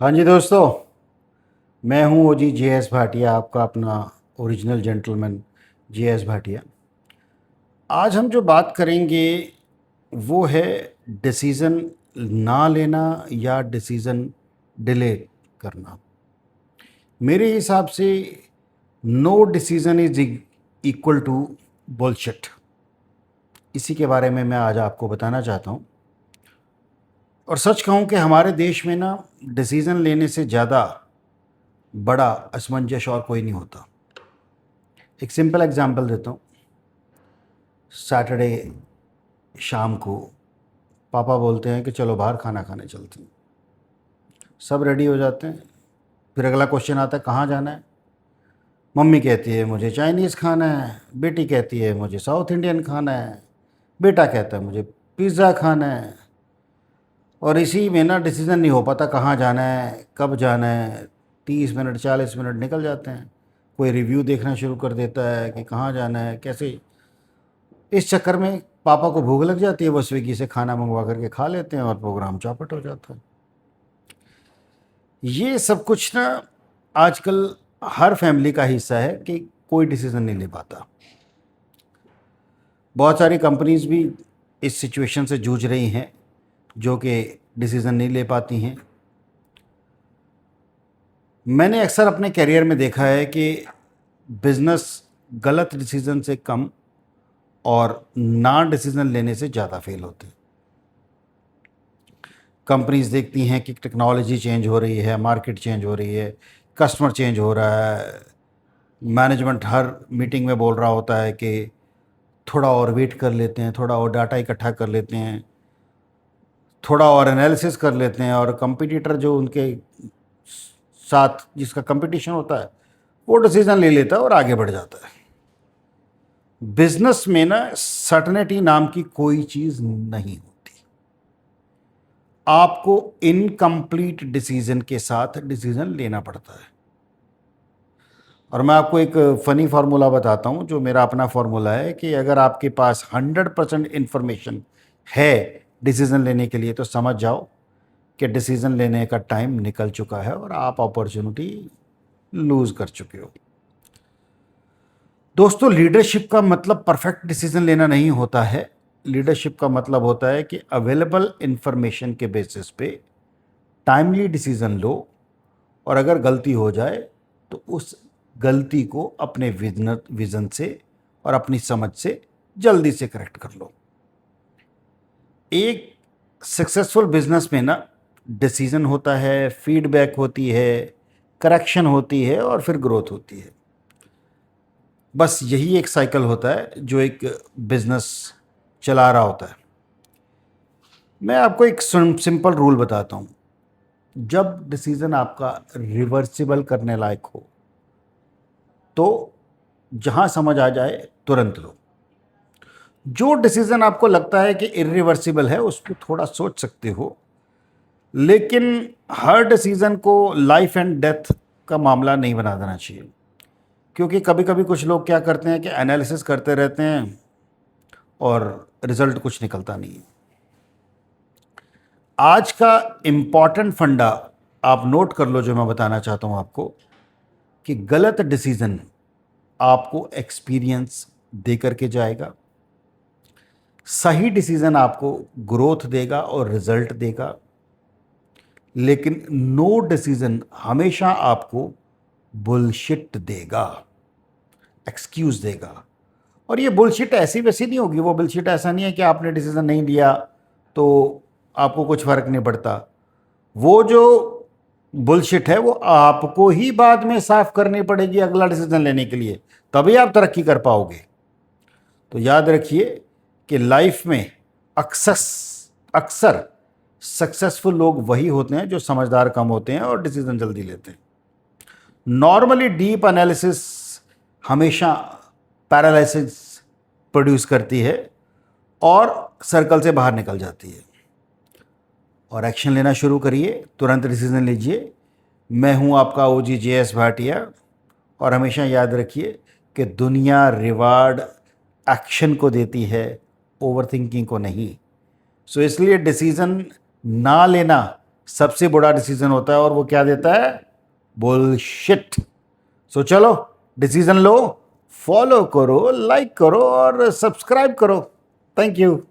हाँ जी दोस्तों, मैं हूँ ओजी जे एस भाटिया, आपका अपना ओरिजिनल जेंटलमैन जे एस भाटिया। आज हम जो बात करेंगे वो है डिसीज़न ना लेना या डिसीज़न डिले करना। मेरे हिसाब से no decision is equal to bullshit. इसी के बारे में मैं आज आपको बताना चाहता हूँ। और सच कहूँ कि हमारे देश में ना डिसीज़न लेने से ज़्यादा बड़ा असमंजस और कोई नहीं होता। एक सिंपल एग्जांपल देता हूँ। सैटरडे शाम को पापा बोलते हैं कि चलो बाहर खाना खाने चलते हैं। सब रेडी हो जाते हैं। फिर अगला क्वेश्चन आता है कहाँ जाना है। मम्मी कहती है मुझे चाइनीज़ खाना है, बेटी कहती है मुझे साउथ इंडियन खाना है, बेटा कहता है मुझे पिज़्ज़ा खाना है। और इसी में ना डिसीज़न नहीं हो पाता कहाँ जाना है, कब जाना है। 30 मिनट 40 मिनट निकल जाते हैं। कोई रिव्यू देखना शुरू कर देता है कि कहाँ जाना है, कैसे। इस चक्कर में पापा को भूख लग जाती है, वो स्विगी से खाना मंगवा करके खा लेते हैं और प्रोग्राम चौपट हो जाता है। ये सब कुछ ना आजकल हर फैमिली का हिस्सा है कि कोई डिसीज़न नहीं ले पाता। बहुत सारी कंपनीज भी इस सिचुएशन से जूझ रही हैं जो कि डिसीज़न नहीं ले पाती हैं। मैंने अक्सर अपने करियर में देखा है कि बिज़नेस गलत डिसीज़न से कम और ना डिसीज़न लेने से ज़्यादा फेल होते हैं। कंपनीज देखती हैं कि टेक्नोलॉजी चेंज हो रही है, मार्केट चेंज हो रही है, कस्टमर चेंज हो रहा है। मैनेजमेंट हर मीटिंग में बोल रहा होता है कि थोड़ा और वेट कर लेते हैं, थोड़ा और डाटा इकट्ठा कर लेते हैं, थोड़ा और एनालिसिस कर लेते हैं। और कंपटीटर जो उनके साथ जिसका कंपटीशन होता है वो डिसीज़न ले लेता है और आगे बढ़ जाता है। बिजनेस में ना सर्टेनिटी नाम की कोई चीज़ नहीं होती। आपको इनकम्प्लीट डिसीजन के साथ डिसीजन लेना पड़ता है। और मैं आपको एक फ़नी फार्मूला बताता हूँ जो मेरा अपना फार्मूला है कि अगर आपके पास 100% इन्फॉर्मेशन है डिसीज़न लेने के लिए तो समझ जाओ कि डिसीज़न लेने का टाइम निकल चुका है और आप अपॉर्चुनिटी लूज़ कर चुके हो। दोस्तों, लीडरशिप का मतलब परफेक्ट डिसीज़न लेना नहीं होता है। लीडरशिप का मतलब होता है कि अवेलेबल इन्फॉर्मेशन के बेसिस पे टाइमली डिसीज़न लो और अगर गलती हो जाए तो उस गलती को अपने विजन से और अपनी समझ से जल्दी से करेक्ट कर लो। एक सक्सेसफुल बिजनेस में ना डिसीजन होता है, फीडबैक होती है, करेक्शन होती है और फिर ग्रोथ होती है। बस यही एक साइकिल होता है जो एक बिजनेस चला रहा होता है। मैं आपको एक सिंपल रूल बताता हूँ। जब डिसीजन आपका रिवर्सिबल करने लायक हो तो जहां समझ आ जाए तुरंत लो। जो डिसीजन आपको लगता है कि इरिवर्सिबल है उस पर थोड़ा सोच सकते हो, लेकिन हर डिसीजन को लाइफ एंड डेथ का मामला नहीं बना देना चाहिए। क्योंकि कभी कभी कुछ लोग क्या करते हैं कि एनालिसिस करते रहते हैं और रिजल्ट कुछ निकलता नहीं है। आज का इम्पॉर्टेंट फंडा आप नोट कर लो जो मैं बताना चाहता हूं आपको, कि गलत डिसीजन आपको एक्सपीरियंस दे करके जाएगा, सही डिसीजन आपको ग्रोथ देगा और रिजल्ट देगा, लेकिन नो डिसीजन हमेशा आपको बुलशिट देगा, एक्सक्यूज देगा। और ये बुलशिट ऐसी वैसी नहीं होगी। वो बुलशिट ऐसा नहीं है कि आपने डिसीजन नहीं लिया तो आपको कुछ फर्क नहीं पड़ता। वो जो बुलशिट है वो आपको ही बाद में साफ करनी पड़ेगी अगला डिसीजन लेने के लिए, तभी आप तरक्की कर पाओगे। तो याद रखिए कि लाइफ में अक्सर अक्सर सक्सेसफुल लोग वही होते हैं जो समझदार कम होते हैं और डिसीजन जल्दी लेते हैं। नॉर्मली डीप एनालिसिस हमेशा पैरालिसिस प्रोड्यूस करती है और सर्कल से बाहर निकल जाती है। और एक्शन लेना शुरू करिए, तुरंत डिसीजन लीजिए। मैं हूं आपका ओजी जे एस भाटिया। और हमेशा याद रखिए कि दुनिया रिवार्ड एक्शन को देती है, ओवर थिंकिंग को नहीं। सो इसलिए डिसीजन ना लेना सबसे बड़ा डिसीजन होता है और वो क्या देता है? बुलशिट। सो चलो डिसीजन लो, फॉलो करो, लाइक करो और सब्सक्राइब करो। Thank you.